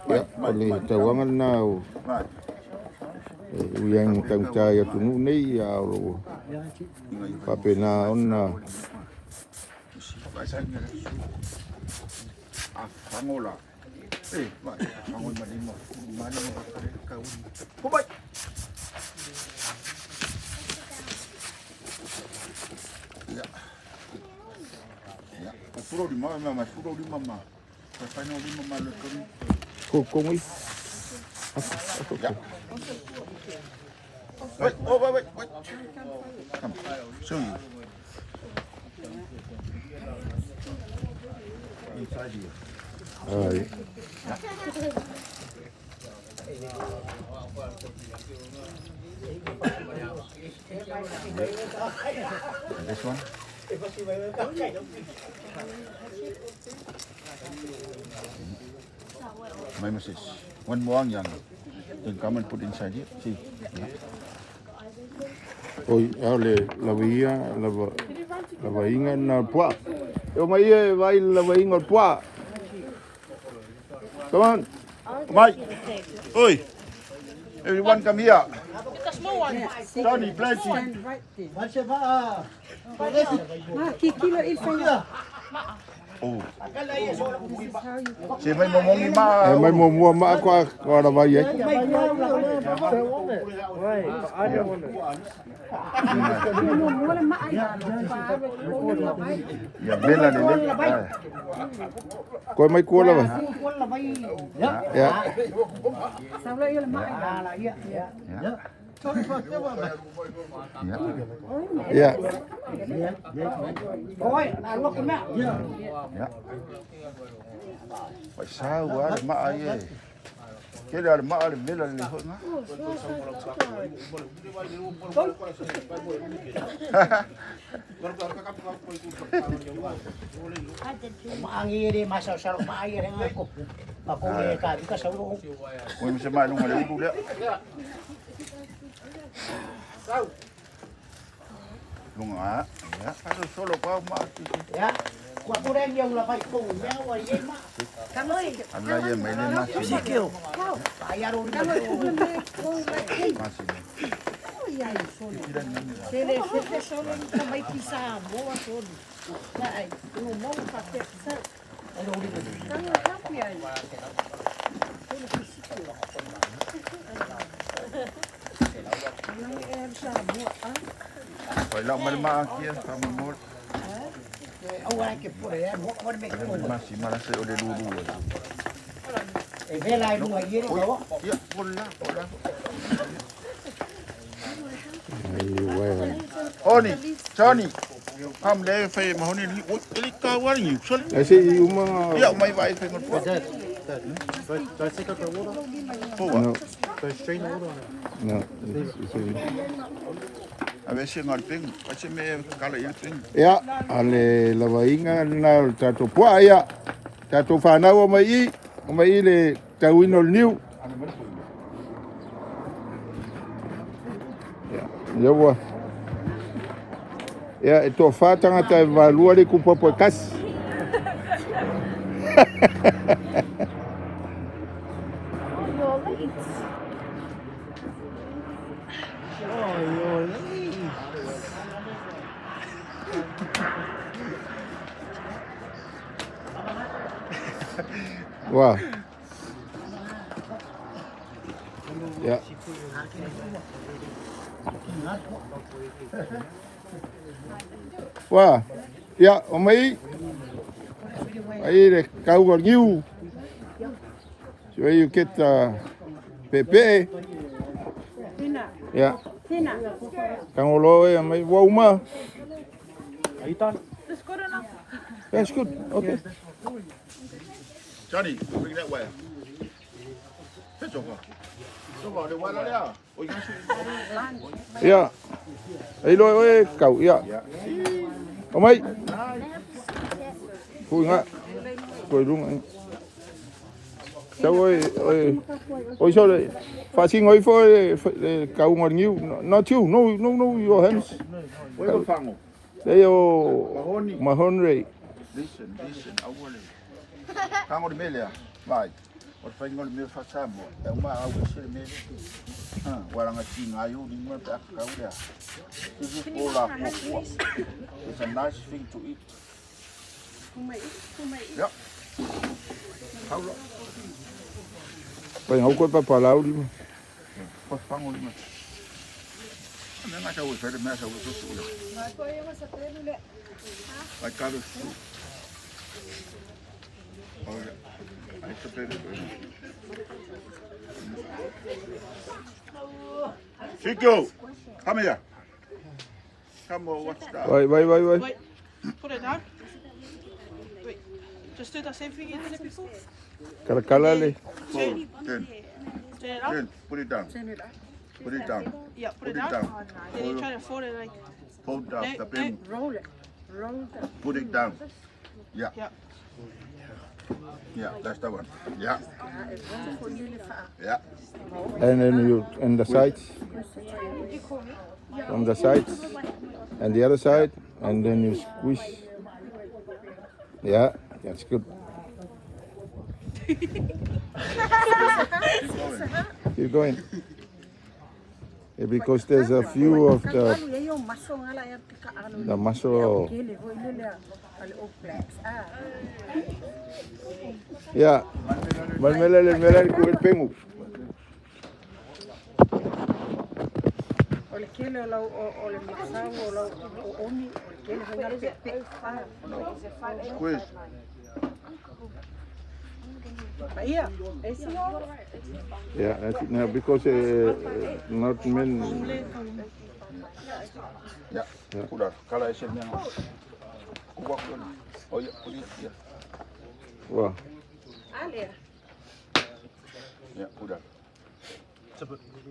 Ya, oli tawangan na yang tang caya tunu nei ya lo. Pape na onna. Fangola. Fangoy malimo. Malimo ka uli. Bye. Ya. Ya. Furo di mama, furo di mama. Final di mama le kami. Kung Ya. Wait. Come. Show you. Inside here. Ay. This one. My message. One more young. Then come and put inside here. See. Yeah. Oi, ale la vainga na poa. Eu mai vai la vainga poa. Come on. Mike. Oi. Everyone come here. Johnny, plenty. Oh. Si may momong ima. May momong ma ko la vai. Ya bela ni. Ko mai ko la vai. Ya. Ya. Phải sao quá mà ai vậy? Cái đó mà ai biết là hơn á. Maangi di masa sarok maayo rin ako. Ako may kabi ka sa ulo. Ôi mình sẽ mai luôn mà lấy đủ đấy. Luôn á. Ya, aduh solo kau mah. Ya. Kwa kurang yung labay ko. Yawa yun ma. Kamoy. Allah ya main masih. Sikil. Kaya ron ka. Masih. Sele solo nunca vai pisar, boa todo. Ai, no mão para pisar. Ano ulit ko? Não cambia. Ele pisou. Não é já boa, ah? Phải lòng mà mà kia sama mốt. Awala ke pura ya. Mo make ko. Masih malah saya udah dulu. E vela ay mga yeri ko. Ya, bola. Oni, Johnny. Am lấy phê mà hôm nay đi cao quá nhiều xuân. Ai si uma. Ya, mấy vậy phải một phút. Do I take out the water? No. Do I strain the water? No. A ver si ngon ping, a si me kala il ping. Ya, ale la vainga na tato poa ya. Tato fana o mai le tawino new. Ya wa. Ya, ito fata nga ta valua le ku popo kas. Wah. Ya. Wah. Ya, omai. Aí le kau gor niu. So you get pepe. Ya. Kang olo e mai wa uma. Are you done? That's good enough. That's good. Okay. Johnny, bring that way. Thế chỗ vào. Chỗ vào được qua đó đấy. Ôi ngang Ya. Ấy lôi cậu ya. Omai. Pui nga. Pui đúng anh. Cháu ơi sao lại phát sinh ơi phơi cậu ngọt nhiêu nó thiếu no your hands. Ôi con phẳng. Đây mà hơn rồi. Listen, awal. Kamu di Melia. Baik. O fai ngol me fa Samoa. E uma au se me. Waranga tinga yo ni mo ta ka uria. This is all up. It's a nice thing to eat. Yep. How long? Pai ngau ko pa palau di. Pas pango ni mo. Ana na ka u fai me sa u so su. Mas foi uma satrelo le. Vai caro su. Olha. Aí tá pegando. Chico, come here. Come on, what's that? Vai. Wait, put it down. Wait, just do the same thing you did it before. Kala le. Ten. Turn it up. Ten. Put it down. Put it down. Yeah, put it Put it down. down. Then you try to fold it like. Hold up the pen. Roll it. Roll it. Put it down. Yeah. Yeah. Yeah, that's the one. Yeah. Yeah. And then you and the sides. From the sides. And the other side. And then you squish. Yeah, that's good. Keep going. Yeah, because there's a few of the muscle. Yeah. Malmela ko el pengu. Ole kele ole masao ole omi ole kele ngalo pe. Squeeze. Yeah, it's Yeah, that's it now because not men. Yeah. Put that. Kala ese ni. Kuwa ko. Oh yeah, put it here. Wow. Ale. Yeah, put that.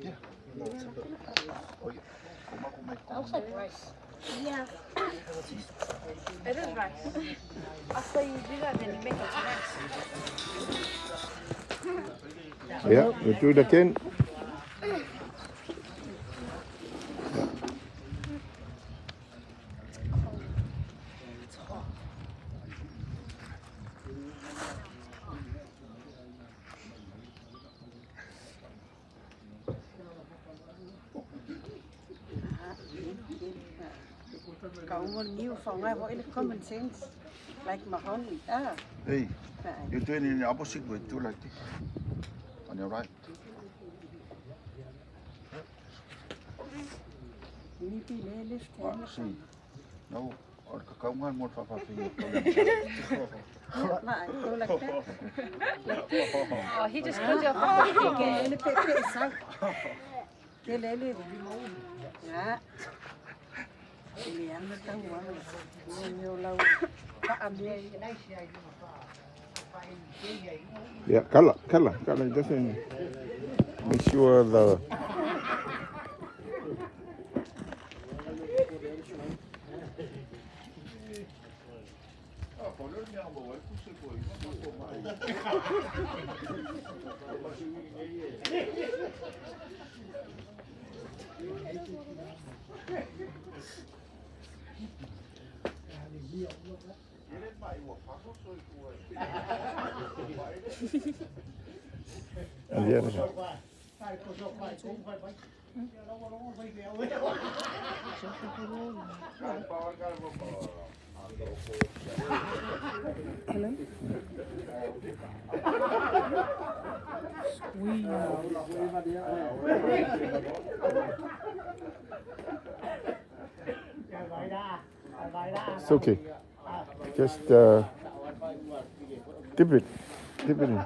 Yeah. Oh yeah. Looks like rice. Yeah. It is rice. After you do that, then you make it rice. Yeah, you do it again. Kaungon new for my boy common sense. Like mahogany. Hey, you're doing it in the opposite way too, like this. On your right. See. No, or kaungan mo pa fi. Oh, he just put your phone in the paper. Yeah. Yeah, color. Just make sure the. And the other side. It's okay. Just dip it in.